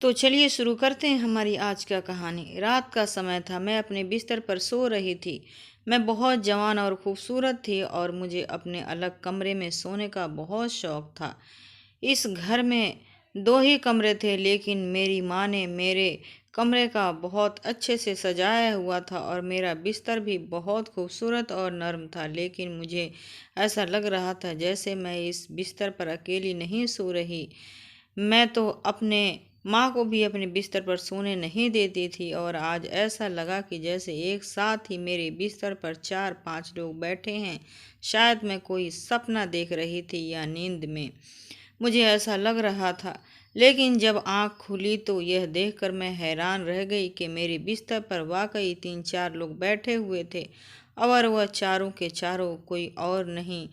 तो चलिए शुरू करते हैं हमारी आज का कहानी। रात का समय था, मैं अपने बिस्तर पर सो रही थी। मैं बहुत जवान और खूबसूरत थी और मुझे अपने अलग कमरे में सोने का बहुत शौक था। इस घर में दो ही कमरे थे, लेकिन मेरी माँ ने मेरे कमरे का बहुत अच्छे से सजाया हुआ था और मेरा बिस्तर भी बहुत खूबसूरत और नर्म था। लेकिन मुझे ऐसा लग रहा था जैसे मैं इस बिस्तर पर अकेली नहीं सो रही। मैं तो अपने माँ को भी अपने बिस्तर पर सोने नहीं देती थी और आज ऐसा लगा कि जैसे एक साथ ही मेरे बिस्तर पर 4-5 लोग बैठे हैं। शायद मैं कोई सपना देख रही थी या नींद में, मुझे ऐसा लग रहा था। लेकिन जब आँख खुली तो यह देखकर मैं हैरान रह गई कि मेरे बिस्तर पर वाकई 3-4 लोग बैठे हुए थे और वह चारों के चारों कोई और नहीं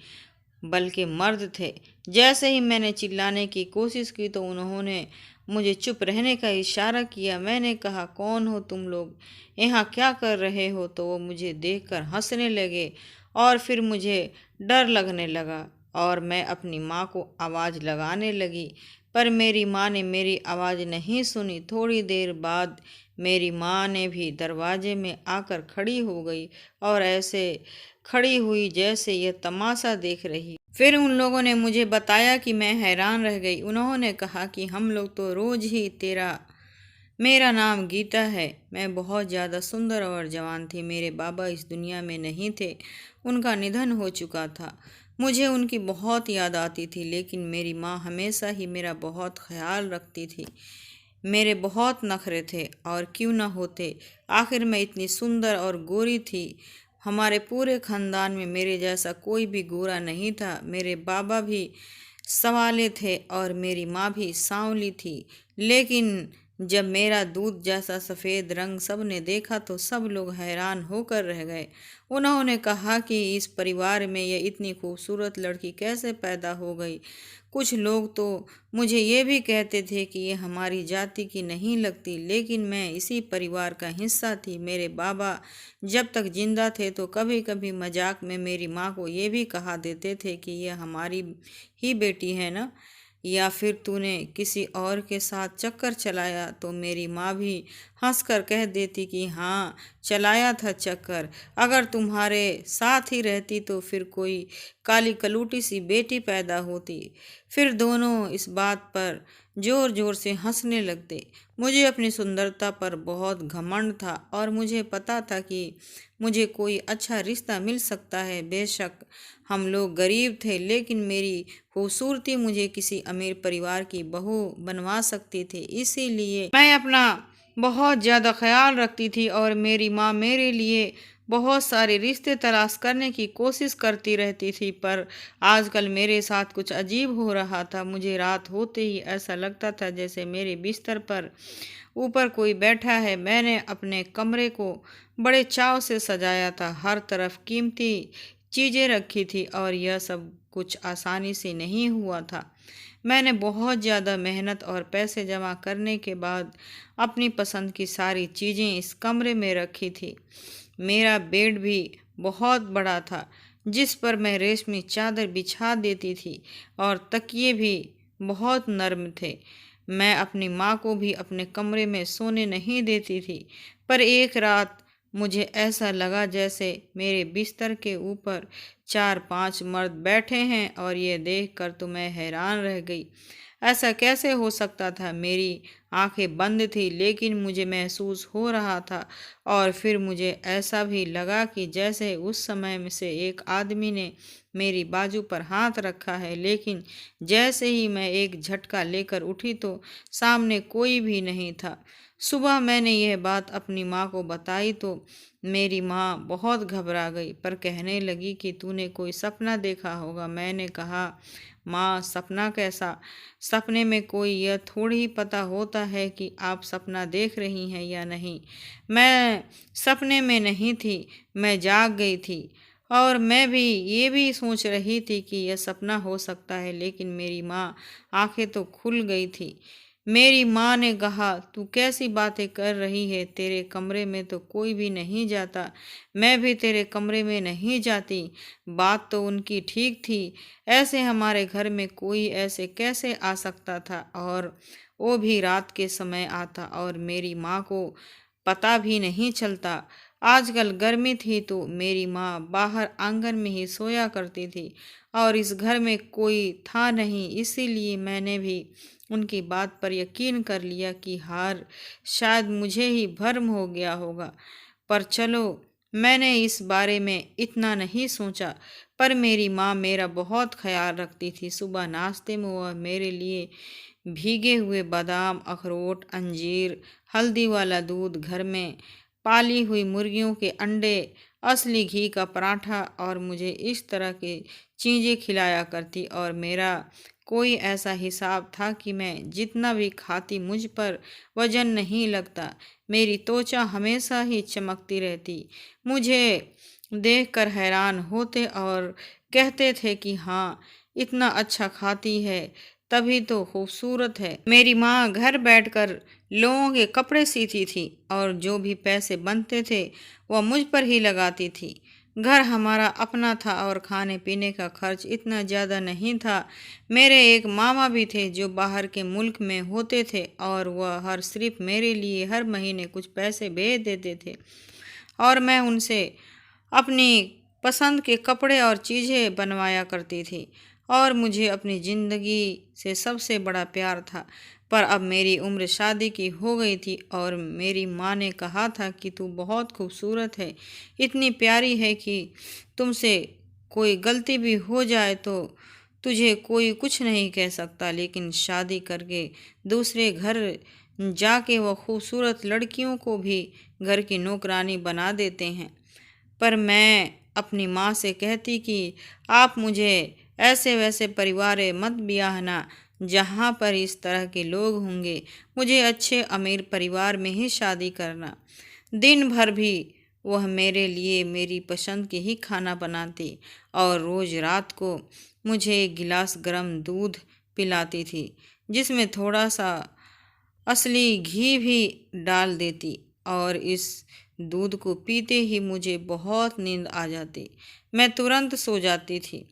बल्कि मर्द थे। जैसे ही मैंने चिल्लाने की कोशिश की तो उन्होंने मुझे चुप रहने का इशारा किया। मैंने कहा, कौन हो तुम लोग, यहाँ क्या कर रहे हो? तो वो मुझे देखकर हंसने लगे और फिर मुझे डर लगने लगा और मैं अपनी माँ को आवाज़ लगाने लगी, पर मेरी माँ ने मेरी आवाज़ नहीं सुनी। थोड़ी देर बाद मेरी माँ ने भी दरवाजे में आकर खड़ी हो गई और ऐसे खड़ी हुई जैसे यह तमाशा देख रही। फिर उन लोगों ने मुझे बताया कि मैं हैरान रह गई। उन्होंने कहा कि हम लोग तो रोज ही तेरा मेरा नाम गीता है। मैं बहुत ज़्यादा सुंदर और जवान थी। मेरे बाबा इस दुनिया में नहीं थे, उनका निधन हो चुका था। मुझे उनकी बहुत याद आती थी, लेकिन मेरी माँ हमेशा ही मेरा बहुत ख्याल रखती थी। मेरे बहुत नखरे थे और क्यों न होते, आखिर मैं इतनी सुंदर और गोरी थी। हमारे पूरे खानदान में मेरे जैसा कोई भी गोरा नहीं था। मेरे बाबा भी संवाले थे और मेरी माँ भी सांवली थी। लेकिन जब मेरा दूध जैसा सफ़ेद रंग सब ने देखा तो सब लोग हैरान होकर रह गए। उन्होंने कहा कि इस परिवार में ये इतनी खूबसूरत लड़की कैसे पैदा हो गई। कुछ लोग तो मुझे ये भी कहते थे कि ये हमारी जाति की नहीं लगती, लेकिन मैं इसी परिवार का हिस्सा थी। मेरे बाबा जब तक जिंदा थे तो कभी कभी मजाक में मेरी माँ को ये भी कहा देते थे कि यह हमारी ही बेटी है ना, या फिर तूने किसी और के साथ चक्कर चलाया। तो मेरी माँ भी हंसकर कह देती कि हाँ, चलाया था चक्कर। अगर तुम्हारे साथ ही रहती तो फिर कोई काली कलूटी सी बेटी पैदा होती। फिर दोनों इस बात पर जोर जोर से हंसने लगते। मुझे अपनी सुंदरता पर बहुत घमंड था और मुझे पता था कि मुझे कोई अच्छा रिश्ता मिल सकता है। बेशक हम लोग गरीब थे, लेकिन मेरी खूबसूरती मुझे किसी अमीर परिवार की बहू बनवा सकती थी। इसीलिए मैं अपना बहुत ज़्यादा ख्याल रखती थी और मेरी माँ मेरे लिए बहुत सारे रिश्ते तलाश करने की कोशिश करती रहती थी। पर आजकल मेरे साथ कुछ अजीब हो रहा था। मुझे रात होते ही ऐसा लगता था जैसे मेरे बिस्तर पर ऊपर कोई बैठा है। मैंने अपने कमरे को बड़े चाव से सजाया था, हर तरफ कीमती चीज़ें रखी थी और यह सब कुछ आसानी से नहीं हुआ था। मैंने बहुत ज़्यादा मेहनत और पैसे जमा करने के बाद अपनी पसंद की सारी चीज़ें इस कमरे में रखी थी। मेरा बेड भी बहुत बड़ा था, जिस पर मैं रेशमी चादर बिछा देती थी और तकिए भी बहुत नर्म थे। मैं अपनी माँ को भी अपने कमरे में सोने नहीं देती थी, पर एक रात मुझे ऐसा लगा जैसे मेरे बिस्तर के ऊपर 4-5 मर्द बैठे हैं और ये देखकर तो मैं हैरान रह गई। ऐसा कैसे हो सकता था? मेरी आंखें बंद थी, लेकिन मुझे महसूस हो रहा था। और फिर मुझे ऐसा भी लगा कि जैसे उस समय में से एक आदमी ने मेरी बाजू पर हाथ रखा है। लेकिन जैसे ही मैं एक झटका लेकर उठी तो सामने कोई भी नहीं था। सुबह मैंने यह बात अपनी माँ को बताई तो मेरी माँ बहुत घबरा गई, पर कहने लगी कि तूने कोई सपना देखा होगा। मैंने कहा, माँ, सपना कैसा? सपने में कोई यह थोड़ी ही पता होता है कि आप सपना देख रही हैं या नहीं। मैं सपने में नहीं थी, मैं जाग गई थी और मैं भी ये भी सोच रही थी कि यह सपना हो सकता है। लेकिन मेरी माँ आंखें तो खुल गई थी। मेरी माँ ने कहा, तू कैसी बातें कर रही है? तेरे कमरे में तो कोई भी नहीं जाता, मैं भी तेरे कमरे में नहीं जाती। बात तो उनकी ठीक थी, ऐसे हमारे घर में कोई ऐसे कैसे आ सकता था? और वो भी रात के समय आता और मेरी माँ को पता भी नहीं चलता। आजकल गर्मी थी तो मेरी माँ बाहर आंगन में ही सोया करती थी और इस घर में कोई था नहीं, इसीलिए मैंने भी उनकी बात पर यकीन कर लिया कि हार शायद मुझे ही भ्रम हो गया होगा। पर चलो, मैंने इस बारे में इतना नहीं सोचा। पर मेरी माँ मेरा बहुत ख्याल रखती थी। सुबह नाश्ते में वह मेरे लिए भीगे हुए बादाम, अखरोट, अंजीर, हल्दी वाला दूध, घर में पाली हुई मुर्गियों के अंडे, असली घी का पराठा और मुझे इस तरह की चीज़ें खिलाया करती। और मेरा कोई ऐसा हिसाब था कि मैं जितना भी खाती मुझ पर वजन नहीं लगता। मेरी त्वचा हमेशा ही चमकती रहती। मुझे देखकर हैरान होते और कहते थे कि हाँ, इतना अच्छा खाती है तभी तो खूबसूरत है। मेरी माँ घर बैठकर लोगों के कपड़े सीती थी और जो भी पैसे बनते थे वह मुझ पर ही लगाती थी। घर हमारा अपना था और खाने पीने का खर्च इतना ज़्यादा नहीं था। मेरे एक मामा भी थे जो बाहर के मुल्क में होते थे और वह हर सिर्फ मेरे लिए हर महीने कुछ पैसे भेज देते थे और मैं उनसे अपनी पसंद के कपड़े और चीज़ें बनवाया करती थी। और मुझे अपनी ज़िंदगी से सबसे बड़ा प्यार था। पर अब मेरी उम्र शादी की हो गई थी और मेरी माँ ने कहा था कि तू बहुत खूबसूरत है, इतनी प्यारी है कि तुमसे कोई गलती भी हो जाए तो तुझे कोई कुछ नहीं कह सकता। लेकिन शादी करके दूसरे घर जाके वह खूबसूरत लड़कियों को भी घर की नौकरानी बना देते हैं। पर मैं अपनी माँ से कहती कि आप मुझे ऐसे वैसे परिवार मत ब्याहना जहाँ पर इस तरह के लोग होंगे। मुझे अच्छे अमीर परिवार में ही शादी करना। दिन भर भी वह मेरे लिए मेरी पसंद की ही खाना बनाती और रोज़ रात को मुझे एक गिलास गर्म दूध पिलाती थी जिसमें थोड़ा सा असली घी भी डाल देती और इस दूध को पीते ही मुझे बहुत नींद आ जाती। मैं तुरंत सो जाती थी।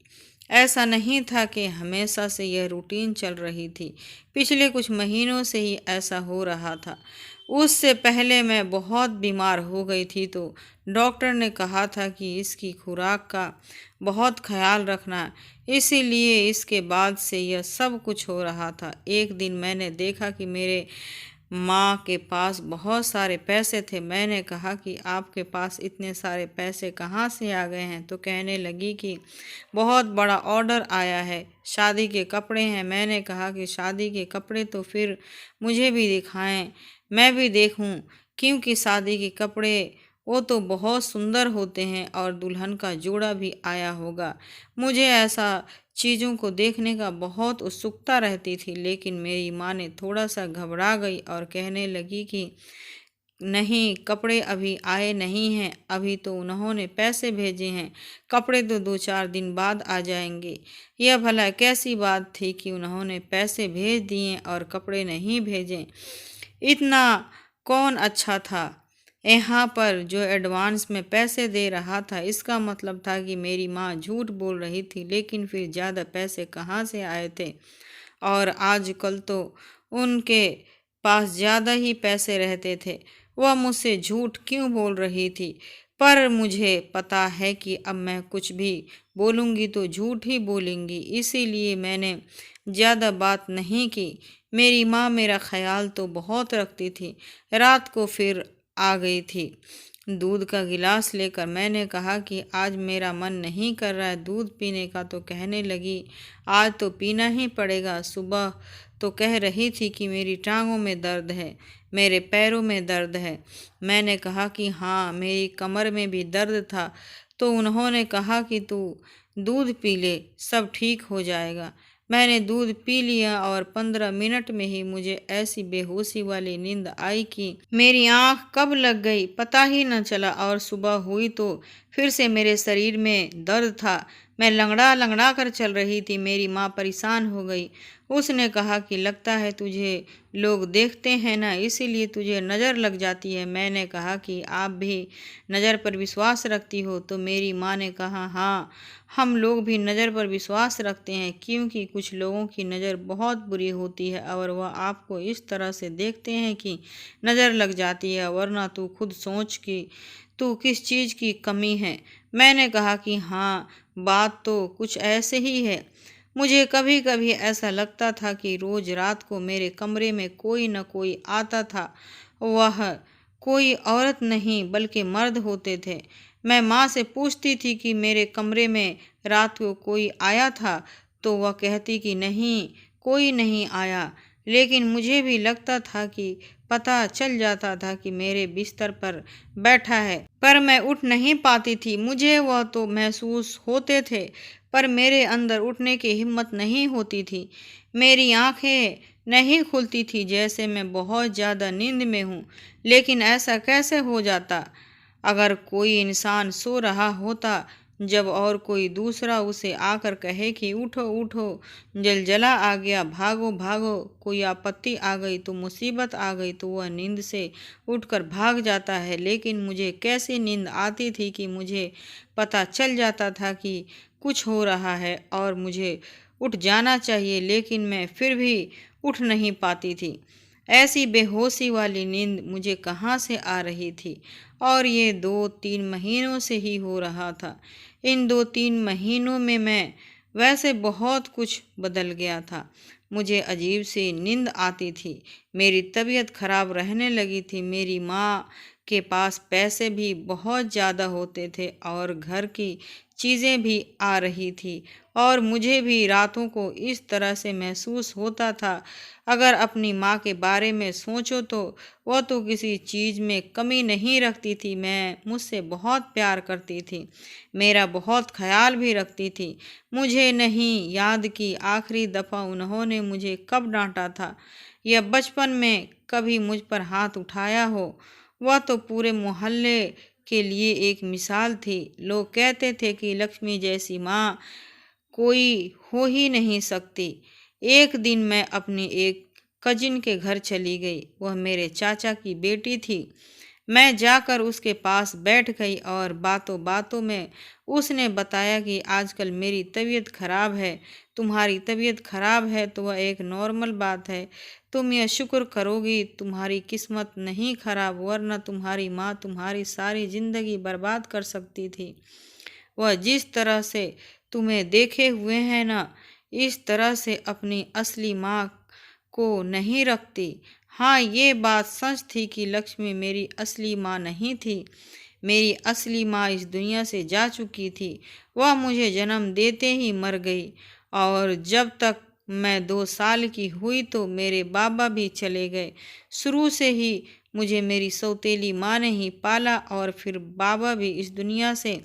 ऐसा नहीं था कि हमेशा से यह रूटीन चल रही थी, पिछले कुछ महीनों से ही ऐसा हो रहा था। उससे पहले मैं बहुत बीमार हो गई थी तो डॉक्टर ने कहा था कि इसकी खुराक का बहुत ख्याल रखना, इसीलिए इसके बाद से यह सब कुछ हो रहा था। एक दिन मैंने देखा कि मेरे माँ के पास बहुत सारे पैसे थे। मैंने कहा कि आपके पास इतने सारे पैसे कहाँ से आ गए हैं? तो कहने लगी कि बहुत बड़ा ऑर्डर आया है, शादी के कपड़े हैं। मैंने कहा कि शादी के कपड़े तो फिर मुझे भी दिखाएं, मैं भी देखूं, क्योंकि शादी के कपड़े वो तो बहुत सुंदर होते हैं और दुल्हन का जोड़ा भी आया होगा। मुझे ऐसा चीज़ों को देखने का बहुत उत्सुकता रहती थी। लेकिन मेरी माँ ने थोड़ा सा घबरा गई और कहने लगी कि नहीं, कपड़े अभी आए नहीं हैं, अभी तो उन्होंने पैसे भेजे हैं, कपड़े तो 2-4 दिन बाद आ जाएंगे। यह भला कैसी बात थी कि उन्होंने पैसे भेज दिए और कपड़े नहीं भेजे? इतना कौन अच्छा था? यहाँ पर जो एडवांस में पैसे दे रहा था, इसका मतलब था कि मेरी माँ झूठ बोल रही थी। लेकिन फिर ज़्यादा पैसे कहाँ से आए थे? और आजकल तो उनके पास ज़्यादा ही पैसे रहते थे। वह मुझसे झूठ क्यों बोल रही थी? पर मुझे पता है कि अब मैं कुछ भी बोलूँगी तो झूठ ही बोलूँगी, इसीलिए मैंने ज़्यादा बात नहीं की। मेरी माँ मेरा ख्याल तो बहुत रखती थी। रात को फिर आ गई थी दूध का गिलास लेकर। मैंने कहा कि आज मेरा मन नहीं कर रहा है दूध पीने का। तो कहने लगी, आज तो पीना ही पड़ेगा। सुबह तो कह रही थी कि मेरी टांगों में दर्द है, मेरे पैरों में दर्द है। मैंने कहा कि हाँ, मेरी कमर में भी दर्द था। तो उन्होंने कहा कि तू दूध पी ले, सब ठीक हो जाएगा। मैंने दूध पी लिया और 15 मिनट में ही मुझे ऐसी बेहोशी वाली नींद आई कि मेरी आंख कब लग गई पता ही न चला। और सुबह हुई तो फिर से मेरे शरीर में दर्द था। मैं लंगड़ा लंगड़ा कर चल रही थी। मेरी माँ परेशान हो गई। उसने कहा कि लगता है तुझे लोग देखते हैं ना, इसीलिए तुझे नज़र लग जाती है। मैंने कहा कि आप भी नज़र पर विश्वास रखती हो? तो मेरी माँ ने कहा, हाँ, हम लोग भी नज़र पर विश्वास रखते हैं, क्योंकि कुछ लोगों की नज़र बहुत बुरी होती है और वह आपको इस तरह से देखते हैं कि नज़र लग जाती है, वरना तू खुद सोच कि तू किस चीज़ की कमी है। मैंने कहा कि हाँ, बात तो कुछ ऐसे ही है। मुझे कभी कभी ऐसा लगता था कि रोज रात को मेरे कमरे में कोई न कोई आता था। वह कोई औरत नहीं बल्कि मर्द होते थे। मैं माँ से पूछती थी कि मेरे कमरे में रात को कोई आया था, तो वह कहती कि नहीं, कोई नहीं आया। लेकिन मुझे भी लगता था कि पता चल जाता था कि मेरे बिस्तर पर बैठा है, पर मैं उठ नहीं पाती थी। मुझे वह तो महसूस होते थे, पर मेरे अंदर उठने की हिम्मत नहीं होती थी। मेरी आंखें नहीं खुलती थी, जैसे मैं बहुत ज़्यादा नींद में हूँ। लेकिन ऐसा कैसे हो जाता? अगर कोई इंसान सो रहा होता जब और कोई दूसरा उसे आकर कहे कि उठो उठो, जलजला आ गया, भागो भागो, कोई आपत्ति आ गई, तो मुसीबत आ गई, तो वह नींद से उठकर भाग जाता है। लेकिन मुझे कैसी नींद आती थी कि मुझे पता चल जाता था कि कुछ हो रहा है और मुझे उठ जाना चाहिए, लेकिन मैं फिर भी उठ नहीं पाती थी। ऐसी बेहोशी वाली नींद मुझे कहाँ से आ रही थी? और ये 2-3 महीनों से ही हो रहा था। इन 2-3 महीनों में मैं वैसे बहुत कुछ बदल गया था। मुझे अजीब सी नींद आती थी। मेरी तबीयत खराब रहने लगी थी। मेरी माँ के पास पैसे भी बहुत ज़्यादा होते थे और घर की चीज़ें भी आ रही थी, और मुझे भी रातों को इस तरह से महसूस होता था। अगर अपनी माँ के बारे में सोचो तो वह तो किसी चीज़ में कमी नहीं रखती थी। मैं मुझसे बहुत प्यार करती थी, मेरा बहुत ख्याल भी रखती थी। मुझे नहीं याद कि आखिरी दफ़ा उन्होंने मुझे कब डांटा था या बचपन में कभी मुझ पर हाथ उठाया हो। वह तो पूरे मोहल्ले के लिए एक मिसाल थी। लोग कहते थे कि लक्ष्मी जैसी माँ कोई हो ही नहीं सकती। एक दिन मैं अपनी एक कजिन के घर चली गई। वह मेरे चाचा की बेटी थी। मैं जाकर उसके पास बैठ गई और बातों बातों में उसने बताया कि आजकल मेरी तबीयत खराब है। तुम्हारी तबीयत खराब है तो वह एक नॉर्मल बात है। तुम यह शुक्र करोगी तुम्हारी किस्मत नहीं खराब, वरना तुम्हारी माँ तुम्हारी सारी जिंदगी बर्बाद कर सकती थी। वह जिस तरह से तुम्हें देखे हुए है ना, इस तरह से अपनी असली माँ को नहीं रखती। हाँ, ये बात सच थी कि लक्ष्मी मेरी असली माँ नहीं थी। मेरी असली माँ इस दुनिया से जा चुकी थी। वह मुझे जन्म देते ही मर गई, और जब तक मैं 2 साल की हुई तो मेरे बाबा भी चले गए। शुरू से ही मुझे मेरी सौतेली माँ ने ही पाला, और फिर बाबा भी इस दुनिया से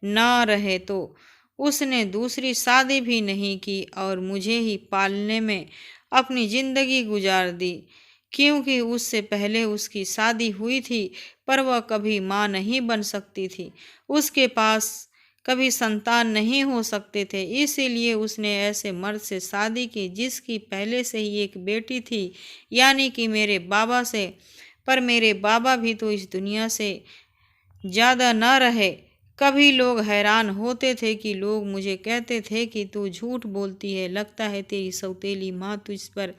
ना रहे तो उसने दूसरी शादी भी नहीं की और मुझे ही पालने में अपनी जिंदगी गुजार दी। क्योंकि उससे पहले उसकी शादी हुई थी, पर वह कभी माँ नहीं बन सकती थी। उसके पास कभी संतान नहीं हो सकते थे, इसीलिए उसने ऐसे मर्द से शादी की जिसकी पहले से ही एक बेटी थी, यानी कि मेरे बाबा से। पर मेरे बाबा भी तो इस दुनिया से ज़्यादा न रहे। कभी लोग हैरान होते थे कि लोग मुझे कहते थे कि तू झूठ बोलती है, लगता है तेरी सौतेली माँ तुझ पर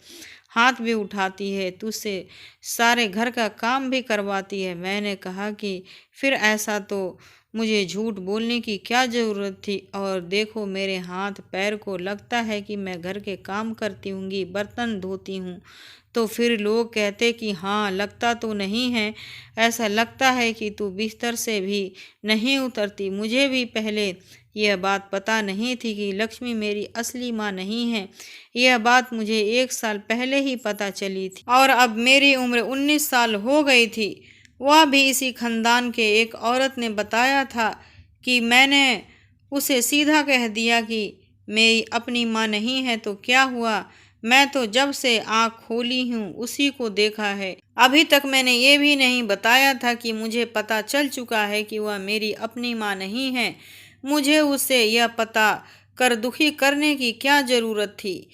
हाथ भी उठाती है, तुझसे सारे घर का काम भी करवाती है। मैंने कहा कि फिर ऐसा तो मुझे झूठ बोलने की क्या ज़रूरत थी? और देखो मेरे हाथ पैर को, लगता है कि मैं घर के काम करती हूँगी, बर्तन धोती हूँ। तो फिर लोग कहते कि हाँ, लगता तो नहीं है, ऐसा लगता है कि तू बिस्तर से भी नहीं उतरती। मुझे भी पहले यह बात पता नहीं थी कि लक्ष्मी मेरी असली माँ नहीं है। यह बात मुझे 1 साल पहले ही पता चली थी, और अब मेरी उम्र 19 साल हो गई थी। वह भी इसी खानदान के एक औरत ने बताया था कि मैंने उसे सीधा कह दिया कि मेरी अपनी माँ नहीं है तो क्या हुआ, मैं तो जब से आँख खोली हूँ उसी को देखा है। अभी तक मैंने ये भी नहीं बताया था कि मुझे पता चल चुका है कि वह मेरी अपनी माँ नहीं है। मुझे उसे यह पता कर दुखी करने की क्या जरूरत थी।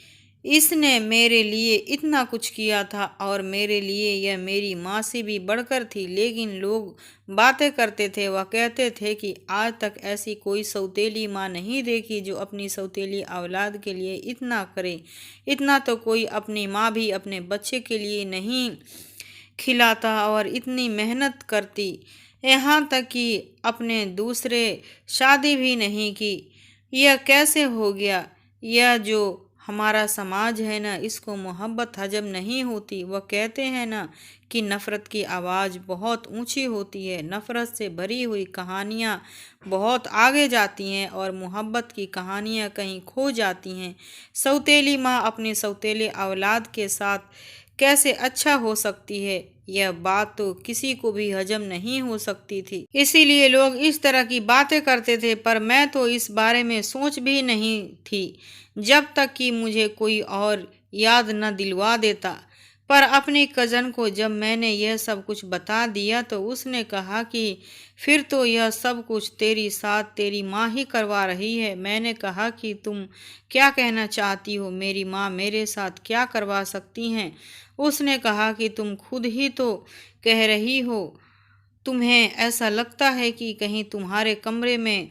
इसने मेरे लिए इतना कुछ किया था और मेरे लिए यह मेरी माँ से भी बढ़कर थी। लेकिन लोग बातें करते थे, वह कहते थे कि आज तक ऐसी कोई सौतेली माँ नहीं देखी जो अपनी सौतेली औलाद के लिए इतना करे। इतना तो कोई अपनी माँ भी अपने बच्चे के लिए नहीं खिलाता और इतनी मेहनत करती, यहाँ तक कि अपने दूसरे शादी भी नहीं की। यह कैसे हो गया? यह जो हमारा समाज है ना, इसको मोहब्बत हजम नहीं होती। वह कहते हैं ना कि नफ़रत की आवाज़ बहुत ऊंची होती है। नफ़रत से भरी हुई कहानियाँ बहुत आगे जाती हैं और मोहब्बत की कहानियाँ कहीं खो जाती हैं। सौतेली माँ अपने सौतेले औलाद के साथ कैसे अच्छा हो सकती है, यह बात तो किसी को भी हजम नहीं हो सकती थी। इसीलिए लोग इस तरह की बातें करते थे, पर मैं तो इस बारे में सोच भी नहीं थी जब तक कि मुझे कोई और याद न दिलवा देता। पर अपनी कज़न को जब मैंने यह सब कुछ बता दिया तो उसने कहा कि फिर तो यह सब कुछ तेरी साथ तेरी माँ ही करवा रही है। मैंने कहा कि तुम क्या कहना चाहती हो? मेरी माँ मेरे साथ क्या करवा सकती हैं? उसने कहा कि तुम खुद ही तो कह रही हो, तुम्हें ऐसा लगता है कि कहीं तुम्हारे कमरे में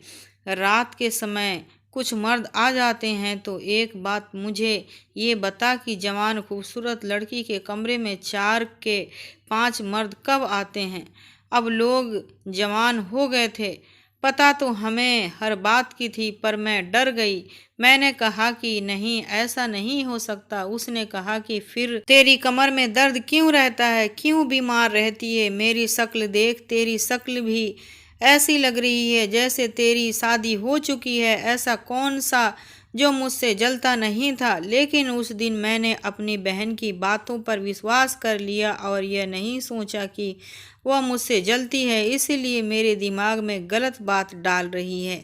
रात के समय कुछ मर्द आ जाते हैं। तो एक बात मुझे ये बता कि जवान खूबसूरत लड़की के कमरे में 4 के 5 मर्द कब आते हैं? अब लोग जवान हो गए थे, पता तो हमें हर बात की थी, पर मैं डर गई। मैंने कहा कि नहीं, ऐसा नहीं हो सकता। उसने कहा कि फिर तेरी कमर में दर्द क्यों रहता है? क्यों बीमार रहती है? मेरी शक्ल देख, तेरी शक्ल भी ऐसी लग रही है जैसे तेरी शादी हो चुकी है। ऐसा कौन सा जो मुझसे जलता नहीं था? लेकिन उस दिन मैंने अपनी बहन की बातों पर विश्वास कर लिया और यह नहीं सोचा कि वह मुझसे जलती है, इसलिए मेरे दिमाग में गलत बात डाल रही है।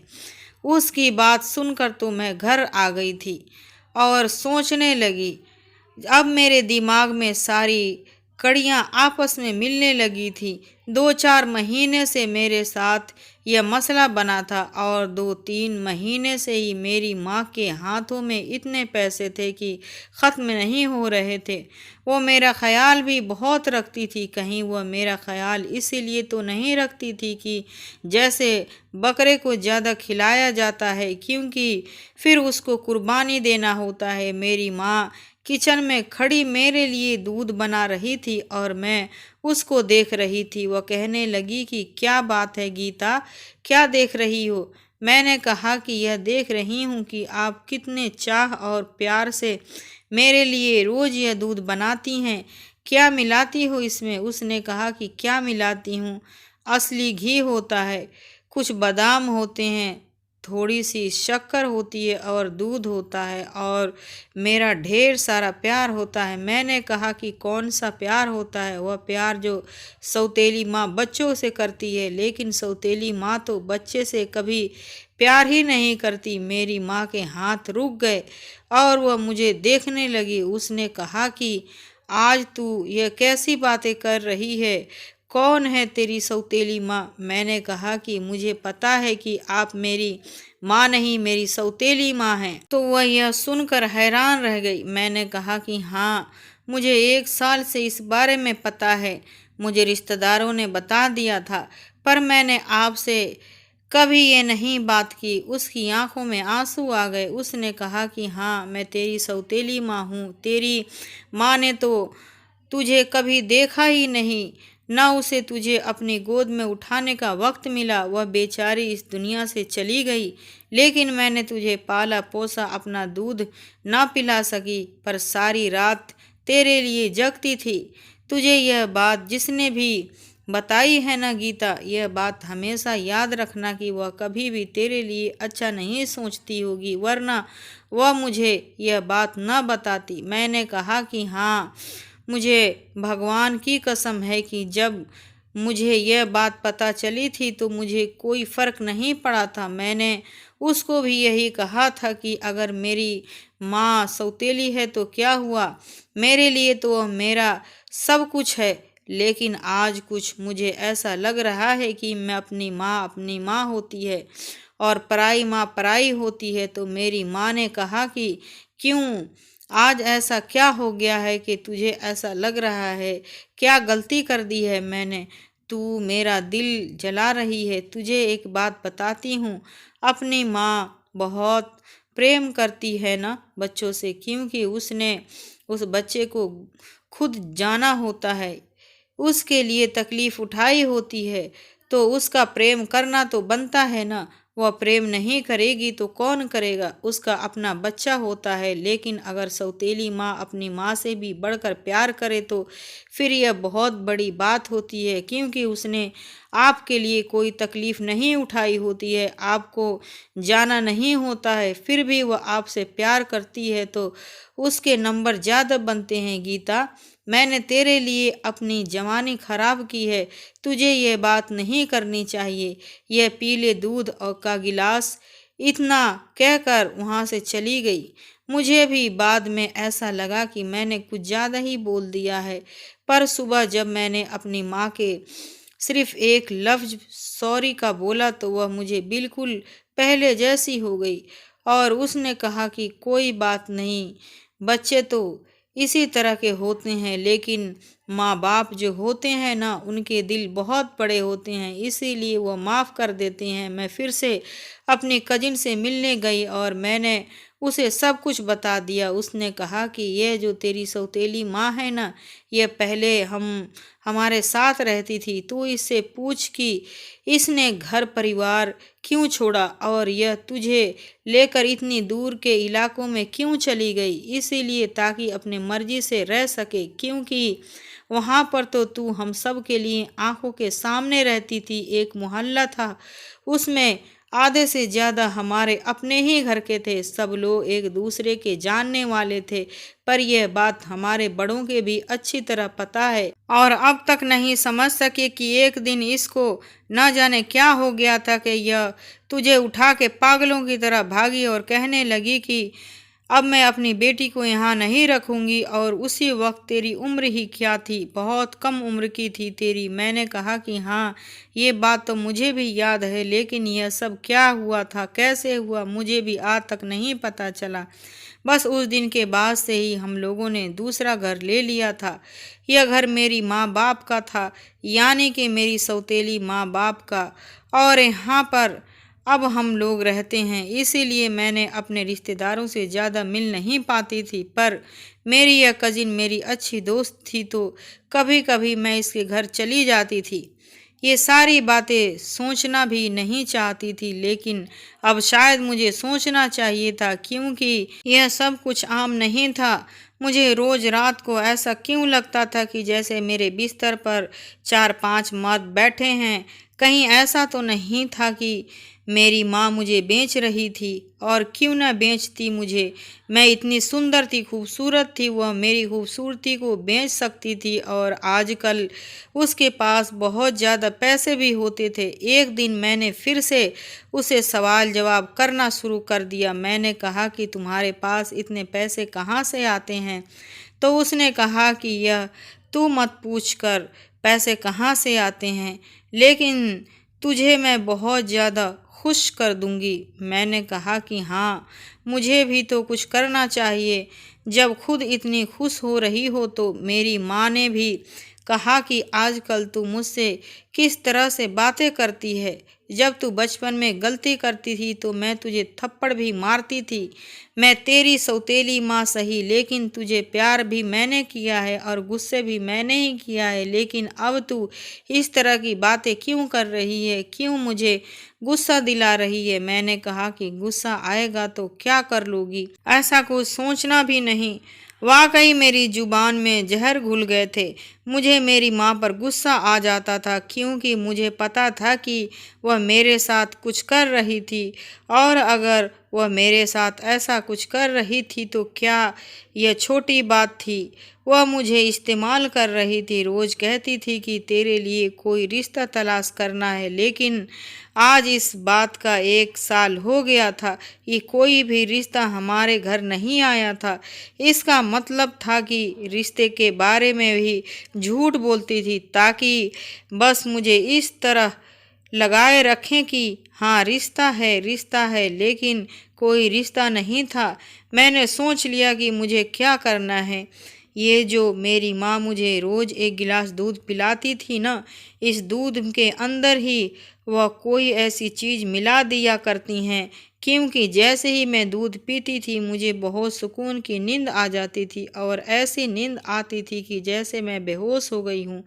उसकी बात सुनकर तो मैं घर आ गई थी और सोचने लगी। अब मेरे दिमाग में सारी कड़ियाँ आपस में मिलने लगी थी। 2-4 महीने से मेरे साथ यह मसला बना था और 2-3 महीने से ही मेरी माँ के हाथों में इतने पैसे थे कि ख़त्म नहीं हो रहे थे। वो मेरा ख्याल भी बहुत रखती थी। कहीं वह मेरा ख्याल इसीलिए तो नहीं रखती थी कि जैसे बकरे को ज़्यादा खिलाया जाता है, क्योंकि फिर उसको कुर्बानी देना होता है। मेरी माँ किचन में खड़ी मेरे लिए दूध बना रही थी और मैं उसको देख रही थी। वह कहने लगी कि क्या बात है गीता, क्या देख रही हो? मैंने कहा कि यह देख रही हूँ कि आप कितने चाह और प्यार से मेरे लिए रोज़ यह दूध बनाती हैं। क्या मिलाती हो इसमें? उसने कहा कि क्या मिलाती हूँ? असली घी होता है, कुछ बादाम होते हैं, थोड़ी सी शक्कर होती है और दूध होता है और मेरा ढेर सारा प्यार होता है। मैंने कहा कि कौन सा प्यार होता है? वह प्यार जो सौतेली माँ बच्चों से करती है। लेकिन सौतेली माँ तो बच्चे से कभी प्यार ही नहीं करती। मेरी माँ के हाथ रुक गए और वह मुझे देखने लगी। उसने कहा कि आज तू यह कैसी बातें कर रही है? कौन है तेरी सौतेली माँ? मैंने कहा कि मुझे पता है कि आप मेरी माँ नहीं, मेरी सौतेली माँ हैं। तो वह यह सुनकर हैरान रह गई। मैंने कहा कि हाँ, मुझे 1 साल से इस बारे में पता है। मुझे रिश्तेदारों ने बता दिया था, पर मैंने आपसे कभी ये नहीं बात की। उसकी आंखों में आंसू आ गए। उसने कहा कि हाँ, मैं तेरी सौतेली माँ हूँ। तेरी माँ ने तो तुझे कभी देखा ही नहीं, न उसे तुझे अपनी गोद में उठाने का वक्त मिला। वह बेचारी इस दुनिया से चली गई, लेकिन मैंने तुझे पाला पोसा, अपना दूध ना पिला सकी, पर सारी रात तेरे लिए जगती थी। तुझे यह बात जिसने भी बताई है ना गीता, यह बात हमेशा याद रखना कि वह कभी भी तेरे लिए अच्छा नहीं सोचती होगी, वरना वह मुझे यह बात न बताती। मैंने कहा कि हाँ, मुझे भगवान की कसम है कि जब मुझे यह बात पता चली थी तो मुझे कोई फ़र्क नहीं पड़ा था। मैंने उसको भी यही कहा था कि अगर मेरी माँ सौतेली है तो क्या हुआ, मेरे लिए तो वह मेरा सब कुछ है। लेकिन आज कुछ मुझे ऐसा लग रहा है कि मैं अपनी माँ होती है और पराई माँ पराई होती है। तो मेरी माँ ने कहा कि क्यों, आज ऐसा क्या हो गया है कि तुझे ऐसा लग रहा है? क्या गलती कर दी है मैंने? तू मेरा दिल जला रही है। तुझे एक बात बताती हूँ, अपनी माँ बहुत प्रेम करती है ना बच्चों से, क्योंकि उसने उस बच्चे को खुद जाना होता है, उसके लिए तकलीफ उठाई होती है, तो उसका प्रेम करना तो बनता है ना। वह प्रेम नहीं करेगी तो कौन करेगा? उसका अपना बच्चा होता है। लेकिन अगर सौतेली माँ अपनी माँ से भी बढ़कर प्यार करे तो फिर यह बहुत बड़ी बात होती है, क्योंकि उसने आपके लिए कोई तकलीफ नहीं उठाई होती है, आपको जाना नहीं होता है, फिर भी वह आपसे प्यार करती है तो उसके नंबर ज़्यादा बनते हैं। गीता, मैंने तेरे लिए अपनी जवानी खराब की है, तुझे ये बात नहीं करनी चाहिए। यह पीले दूध और का गिलास इतना कहकर वहाँ से चली गई। मुझे भी बाद में ऐसा लगा कि मैंने कुछ ज़्यादा ही बोल दिया है, पर सुबह जब मैंने अपनी माँ के सिर्फ एक लफ्ज सॉरी का बोला तो वह मुझे बिल्कुल पहले जैसी हो गई और उसने कहा कि कोई बात नहीं, बच्चे तो इसी तरह के होते हैं, लेकिन माँ बाप जो होते हैं ना, उनके दिल बहुत बड़े होते हैं, इसीलिए वो माफ़ कर देते हैं। मैं फिर से अपनी कजिन से मिलने गई और मैंने उसे सब कुछ बता दिया। उसने कहा कि यह जो तेरी सौतेली माँ है ना, यह पहले हमारे साथ रहती थी। तू इससे पूछ कि इसने घर परिवार क्यों छोड़ा और यह तुझे लेकर इतनी दूर के इलाकों में क्यों चली गई? इसीलिए ताकि अपने मर्जी से रह सके, क्योंकि वहाँ पर तो तू हम सब के लिए आंखों के सामने रहती थी। एक मोहल्ला था, उसमें आधे से ज़्यादा हमारे अपने ही घर के थे, सब लोग एक दूसरे के जानने वाले थे। पर यह बात हमारे बड़ों के भी अच्छी तरह पता है और अब तक नहीं समझ सके कि एक दिन इसको न जाने क्या हो गया था कि यह तुझे उठा के पागलों की तरह भागी और कहने लगी कि अब मैं अपनी बेटी को यहाँ नहीं रखूँगी। और उसी वक्त तेरी उम्र ही क्या थी, बहुत कम उम्र की थी तेरी। मैंने कहा कि हाँ, ये बात तो मुझे भी याद है, लेकिन यह सब क्या हुआ था, कैसे हुआ, मुझे भी आज तक नहीं पता चला। बस उस दिन के बाद से ही हम लोगों ने दूसरा घर ले लिया था। यह घर मेरी माँ बाप का था, यानी कि मेरी सौतेली माँ बाप का, और यहाँ पर अब हम लोग रहते हैं। इसीलिए मैंने अपने रिश्तेदारों से ज़्यादा मिल नहीं पाती थी, पर मेरी यह कज़िन मेरी अच्छी दोस्त थी, तो कभी कभी मैं इसके घर चली जाती थी। ये सारी बातें सोचना भी नहीं चाहती थी, लेकिन अब शायद मुझे सोचना चाहिए था, क्योंकि यह सब कुछ आम नहीं था। मुझे रोज रात को ऐसा क्यों लगता था कि जैसे मेरे बिस्तर पर 4-5 मर्द बैठे हैं। कहीं ऐसा तो नहीं था कि मेरी माँ मुझे बेच रही थी? और क्यों न बेचती मुझे, मैं इतनी सुंदर थी, खूबसूरत थी, वह मेरी खूबसूरती को बेच सकती थी और आजकल उसके पास बहुत ज़्यादा पैसे भी होते थे। एक दिन मैंने फिर से उसे सवाल जवाब करना शुरू कर दिया। मैंने कहा कि तुम्हारे पास इतने पैसे कहाँ से आते हैं? तो उसने कहा कि यह तू मत पूछ कर पैसे कहाँ से आते हैं, लेकिन तुझे मैं बहुत ज़्यादा खुश कर दूंगी। मैंने कहा कि हाँ, मुझे भी तो कुछ करना चाहिए। जब खुद इतनी खुश हो रही हो तो मेरी माँ ने भी कहा कि आजकल तू मुझसे किस तरह से बातें करती है। जब तू बचपन में गलती करती थी तो मैं तुझे थप्पड़ भी मारती थी। मैं तेरी सौतेली माँ सही, लेकिन तुझे प्यार भी मैंने किया है और गुस्से भी मैंने ही किया है। लेकिन अब तू इस तरह की बातें क्यों कर रही है? क्यों मुझे गुस्सा दिला रही है? मैंने कहा कि गुस्सा आएगा तो क्या कर लोगी? ऐसा कुछ सोचना भी नहीं। वाकई मेरी जुबान में जहर घुल गए थे। मुझे मेरी माँ पर गुस्सा आ जाता था, क्योंकि मुझे पता था कि वह मेरे साथ कुछ कर रही थी, और अगर वह मेरे साथ ऐसा कुछ कर रही थी तो क्या यह छोटी बात थी। वह मुझे इस्तेमाल कर रही थी। रोज़ कहती थी कि तेरे लिए कोई रिश्ता तलाश करना है, लेकिन आज इस बात का 1 साल हो गया था कि कोई भी रिश्ता हमारे घर नहीं आया था। इसका मतलब था कि रिश्ते के बारे में भी झूठ बोलती थी ताकि बस मुझे इस तरह लगाए रखें कि हाँ रिश्ता है, लेकिन कोई रिश्ता नहीं था। मैंने सोच लिया कि मुझे क्या करना है। ये जो मेरी माँ मुझे रोज़ एक गिलास दूध पिलाती थी ना, इस दूध के अंदर ही वह कोई ऐसी चीज़ मिला दिया करती हैं, क्योंकि जैसे ही मैं दूध पीती थी मुझे बहुत सुकून की नींद आ जाती थी और ऐसी नींद आती थी कि जैसे मैं बेहोश हो गई हूँ,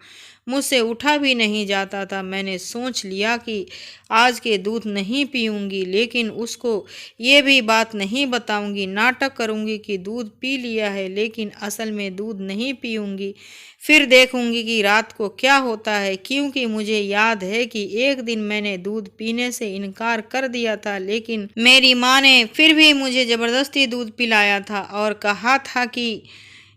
मुझसे उठा भी नहीं जाता था। मैंने सोच लिया कि आज के दूध नहीं पीऊँगी, लेकिन उसको ये भी बात नहीं बताऊँगी। नाटक करूँगी कि दूध पी लिया है, लेकिन असल में दूध नहीं पीऊँगी। फिर देखूँगी कि रात को क्या होता है, क्योंकि मुझे याद है कि एक दिन मैंने दूध पीने से इनकार कर दिया था, लेकिन मेरी माँ ने फिर भी मुझे ज़बरदस्ती दूध पिलाया था और कहा था कि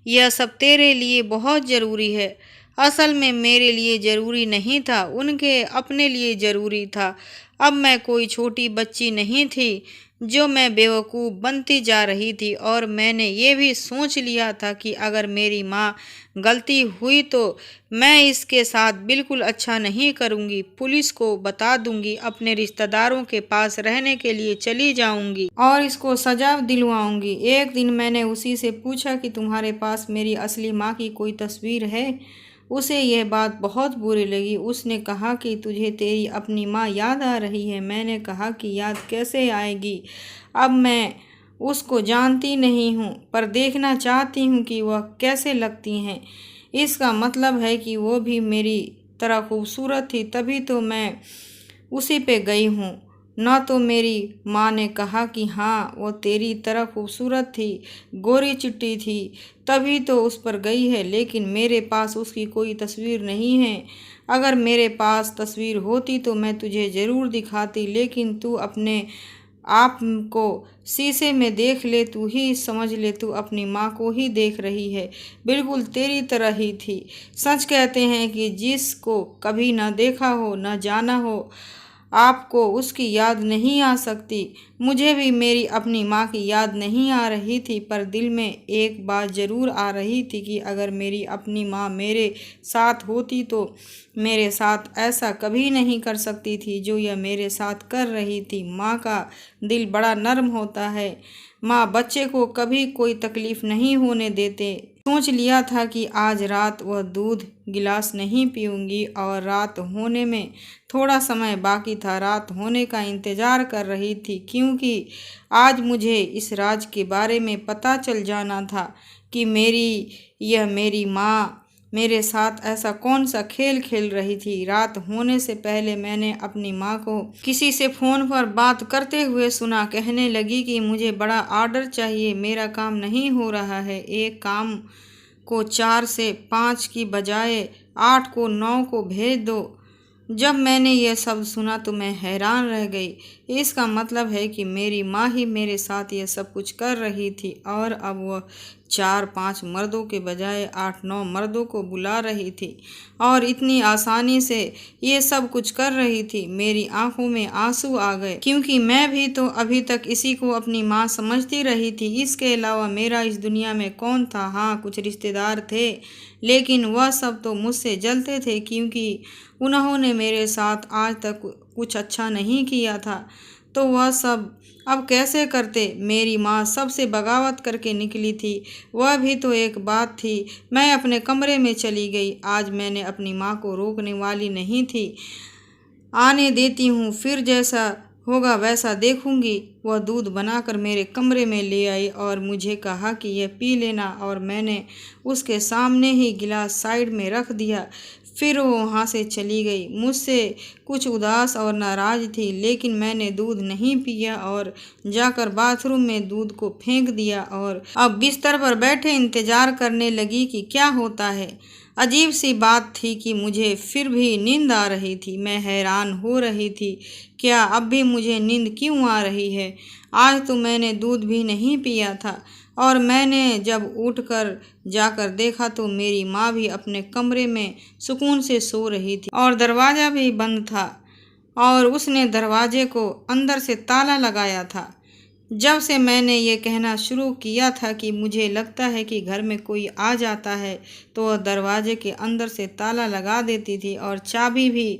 यह सब तेरे लिए बहुत ज़रूरी है। असल में मेरे लिए ज़रूरी नहीं था, उनके अपने लिए ज़रूरी था। अब मैं कोई छोटी बच्ची नहीं थी जो मैं बेवकूफ़ बनती जा रही थी, और मैंने ये भी सोच लिया था कि अगर मेरी माँ गलती हुई तो मैं इसके साथ बिल्कुल अच्छा नहीं करूँगी। पुलिस को बता दूँगी, अपने रिश्तेदारों के पास रहने के लिए चली जाऊँगी और इसको सजा दिलवाऊँगी। एक दिन मैंने उसी से पूछा कि तुम्हारे पास मेरी असली माँ की कोई तस्वीर है। उसे यह बात बहुत बुरी लगी। उसने कहा कि तुझे तेरी अपनी माँ याद आ रही है। मैंने कहा कि याद कैसे आएगी, अब मैं उसको जानती नहीं हूँ, पर देखना चाहती हूँ कि वह कैसे लगती हैं। इसका मतलब है कि वो भी मेरी तरह खूबसूरत थी, तभी तो मैं उसी पे गई हूँ। न तो मेरी माँ ने कहा कि हाँ वो तेरी तरह खूबसूरत थी, गोरी चिट्टी थी, तभी तो उस पर गई है, लेकिन मेरे पास उसकी कोई तस्वीर नहीं है। अगर मेरे पास तस्वीर होती तो मैं तुझे ज़रूर दिखाती, लेकिन तू अपने आप को शीशे में देख ले, तू ही समझ ले, तू अपनी माँ को ही देख रही है, बिल्कुल तेरी तरह ही थी। सच कहते हैं कि जिसको कभी न देखा हो न जाना हो, आपको उसकी याद नहीं आ सकती। मुझे भी मेरी अपनी माँ की याद नहीं आ रही थी, पर दिल में एक बात ज़रूर आ रही थी कि अगर मेरी अपनी माँ मेरे साथ होती तो मेरे साथ ऐसा कभी नहीं कर सकती थी जो यह मेरे साथ कर रही थी। माँ का दिल बड़ा नर्म होता है। माँ बच्चे को कभी कोई तकलीफ़ नहीं होने देते। सोच लिया था कि आज रात वह दूध गिलास नहीं पीऊँगी, और रात होने में थोड़ा समय बाकी था। रात होने का इंतज़ार कर रही थी, क्योंकि आज मुझे इस राज के बारे में पता चल जाना था कि मेरी माँ मेरे साथ ऐसा कौन सा खेल खेल रही थी। रात होने से पहले मैंने अपनी माँ को किसी से फ़ोन पर बात करते हुए सुना। कहने लगी कि मुझे बड़ा ऑर्डर चाहिए, मेरा काम नहीं हो रहा है। एक काम को 4 से 5 की बजाय 8 को 9 को भेज दो। जब मैंने यह सब सुना तो मैं हैरान रह गई। इसका मतलब है कि मेरी माँ ही मेरे साथ यह सब कुछ कर रही थी, और अब वह 4-5 मर्दों के बजाय 8-9 मर्दों को बुला रही थी और इतनी आसानी से ये सब कुछ कर रही थी। मेरी आंखों में आंसू आ गए, क्योंकि मैं भी तो अभी तक इसी को अपनी माँ समझती रही थी। इसके अलावा मेरा इस दुनिया में कौन था? हाँ, कुछ रिश्तेदार थे, लेकिन वह सब तो मुझसे जलते थे, क्योंकि उन्होंने मेरे साथ आज तक कुछ अच्छा नहीं किया था। तो वह सब अब कैसे करते? मेरी माँ सबसे बगावत करके निकली थी, वह भी तो एक बात थी। मैं अपने कमरे में चली गई। आज मैंने अपनी माँ को रोकने वाली नहीं थी। आने देती हूँ, फिर जैसा होगा वैसा देखूंगी। वह दूध बनाकर मेरे कमरे में ले आई और मुझे कहा कि यह पी लेना, और मैंने उसके सामने ही गिलास साइड में रख दिया। फिर वो वहाँ से चली गई। मुझसे कुछ उदास और नाराज़ थी, लेकिन मैंने दूध नहीं पिया और जाकर बाथरूम में दूध को फेंक दिया और अब बिस्तर पर बैठे इंतज़ार करने लगी कि क्या होता है। अजीब सी बात थी कि मुझे फिर भी नींद आ रही थी। मैं हैरान हो रही थी, क्या अब भी मुझे नींद क्यों आ रही है? आज तो मैंने दूध भी नहीं पिया था। और मैंने जब उठकर जाकर देखा तो मेरी माँ भी अपने कमरे में सुकून से सो रही थी और दरवाज़ा भी बंद था और उसने दरवाजे को अंदर से ताला लगाया था। जब से मैंने ये कहना शुरू किया था कि मुझे लगता है कि घर में कोई आ जाता है, तो वह दरवाजे के अंदर से ताला लगा देती थी और चाबी भी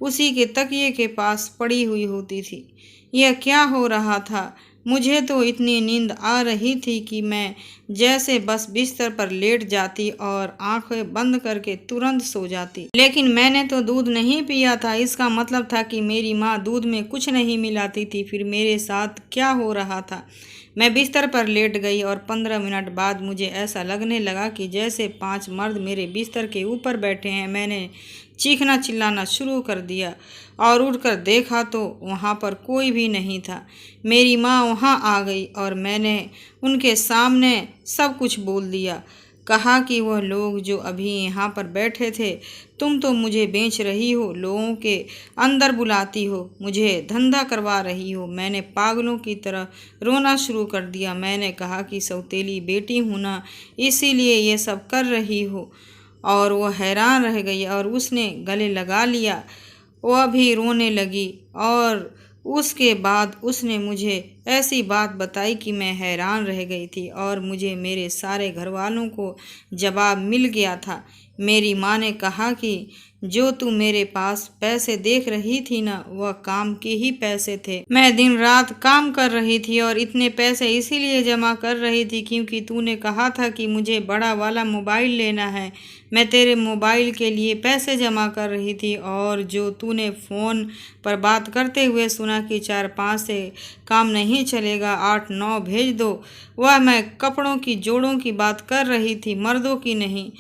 उसी के तकिए के पास पड़ी हुई होती थी। यह क्या हो रहा था? मुझे तो इतनी नींद आ रही थी कि मैं जैसे बस बिस्तर पर लेट जाती और आंखें बंद करके तुरंत सो जाती। लेकिन मैंने तो दूध नहीं पिया था। इसका मतलब था कि मेरी माँ दूध में कुछ नहीं मिलाती थी। फिर मेरे साथ क्या हो रहा था? मैं बिस्तर पर लेट गई और 15 मिनट बाद मुझे ऐसा लगने लगा कि जैसे 5 मर्द मेरे बिस्तर के ऊपर बैठे हैं। मैंने चीखना चिल्लाना शुरू कर दिया और उठकर देखा तो वहाँ पर कोई भी नहीं था। मेरी माँ वहाँ आ गई और मैंने उनके सामने सब कुछ बोल दिया। कहा कि वह लोग जो अभी यहाँ पर बैठे थे, तुम तो मुझे बेच रही हो, लोगों के अंदर बुलाती हो, मुझे धंधा करवा रही हो। मैंने पागलों की तरह रोना शुरू कर दिया। मैंने कहा कि सौतेली बेटी हूँ ना, इसीलिए ये सब कर रही हो। और वह हैरान रह गई और उसने गले लगा लिया। वह भी रोने लगी और उसके बाद उसने मुझे ऐसी बात बताई कि मैं हैरान रह गई थी और मुझे मेरे सारे घर वालों को जवाब मिल गया था। मेरी माँ ने कहा कि जो तू मेरे पास पैसे देख रही थी ना, वह काम के ही पैसे थे। मैं दिन रात काम कर रही थी और इतने पैसे इसीलिए जमा कर रही थी क्योंकि तूने कहा था कि मुझे बड़ा वाला मोबाइल लेना है। मैं तेरे मोबाइल के लिए पैसे जमा कर रही थी और जो तूने फ़ोन पर बात करते हुए सुना कि 4-5 से काम नहीं चलेगा, 8-9 भेज दो, वह मैं कपड़ों की जोड़ों की बात कर रही थी, मर्दों की नहीं।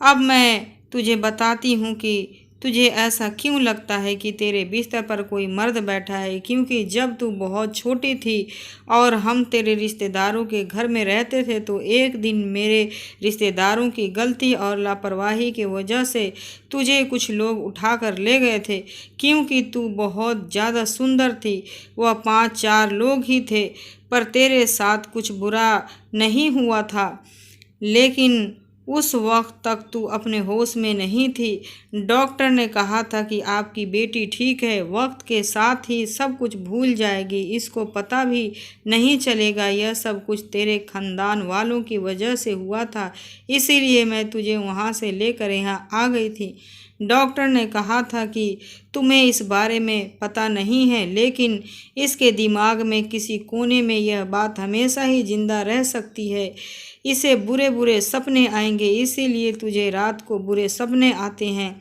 अब मैं तुझे बताती हूँ कि तुझे ऐसा क्यों लगता है कि तेरे बिस्तर पर कोई मर्द बैठा है, क्योंकि जब तू बहुत छोटी थी और हम तेरे रिश्तेदारों के घर में रहते थे तो एक दिन मेरे रिश्तेदारों की गलती और लापरवाही की वजह से तुझे कुछ लोग उठाकर ले गए थे। क्योंकि तू बहुत ज़्यादा सुंदर थी। वह 5-4 लोग ही थे, पर तेरे साथ कुछ बुरा नहीं हुआ था। लेकिन उस वक्त तक तू अपने होश में नहीं थी। डॉक्टर ने कहा था कि आपकी बेटी ठीक है, वक्त के साथ ही सब कुछ भूल जाएगी, इसको पता भी नहीं चलेगा। यह सब कुछ तेरे खानदान वालों की वजह से हुआ था, इसीलिए मैं तुझे वहाँ से लेकर यहाँ आ गई थी। डॉक्टर ने कहा था कि तुम्हें इस बारे में पता नहीं है, लेकिन इसके दिमाग में किसी कोने में यह बात हमेशा ही जिंदा रह सकती है। इसे बुरे बुरे सपने आएंगे, इसीलिए तुझे रात को बुरे सपने आते हैं।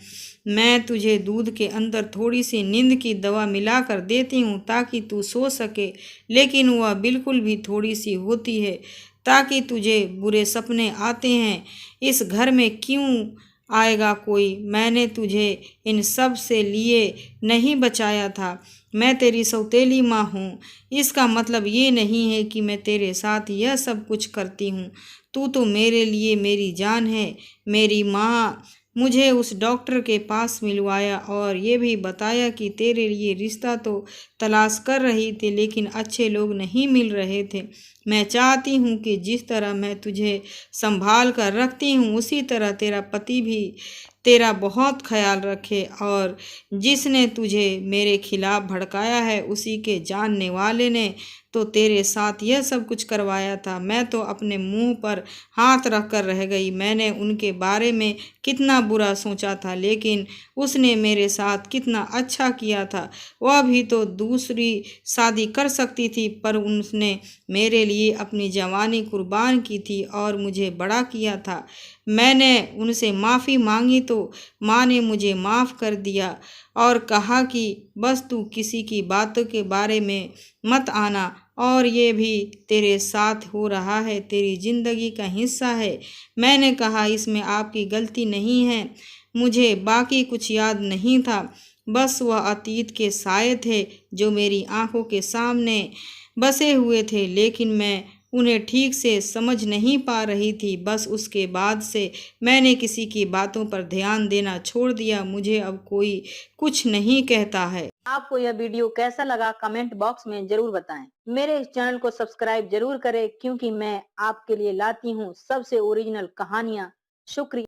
मैं तुझे दूध के अंदर थोड़ी सी नींद की दवा मिला कर देती हूँ ताकि तू सो सके, लेकिन वह बिल्कुल भी थोड़ी सी होती है ताकि तुझे बुरे सपने आते हैं। इस घर में क्यों आएगा कोई? मैंने तुझे इन सब से लिए नहीं बचाया था। मैं तेरी सौतेली माँ हूँ। इसका मतलब ये नहीं है कि मैं तेरे साथ यह सब कुछ करती हूँ। तू तो मेरे लिए मेरी जान है। मेरी माँ मुझे उस डॉक्टर के पास मिलवाया और ये भी बताया कि तेरे लिए रिश्ता तो तलाश कर रही थी, लेकिन अच्छे लोग नहीं मिल रहे थे। मैं चाहती हूँ कि जिस तरह मैं तुझे संभाल कर रखती हूँ, उसी तरह तेरा पति भी तेरा बहुत ख्याल रखे। और जिसने तुझे मेरे खिलाफ भड़काया है, उसी के जानने वाले ने तो तेरे साथ यह सब कुछ करवाया था। मैं तो अपने मुंह पर हाथ रख कर रह गई। मैंने उनके बारे में कितना बुरा सोचा था, लेकिन उसने मेरे साथ कितना अच्छा किया था। वह भी तो दूसरी शादी कर सकती थी, पर उसने मेरे लिए अपनी जवानी कुर्बान की थी और मुझे बड़ा किया था। मैंने उनसे माफ़ी मांगी तो माँ ने मुझे माफ़ कर दिया और कहा कि बस तू किसी की बातों के बारे में मत आना, और ये भी तेरे साथ हो रहा है, तेरी ज़िंदगी का हिस्सा है। मैंने कहा इसमें आपकी गलती नहीं है। मुझे बाकी कुछ याद नहीं था, बस वह अतीत के साये थे जो मेरी आंखों के सामने बसे हुए थे, लेकिन मैं उन्हें ठीक से समझ नहीं पा रही थी। बस उसके बाद से मैंने किसी की बातों पर ध्यान देना छोड़ दिया। मुझे अब कोई कुछ नहीं कहता है। आपको यह वीडियो कैसा लगा कमेंट बॉक्स में जरूर बताएं। मेरे इस चैनल को सब्सक्राइब जरूर करें क्योंकि मैं आपके लिए लाती हूँ सबसे ओरिजिनल कहानियाँ। शुक्रिया।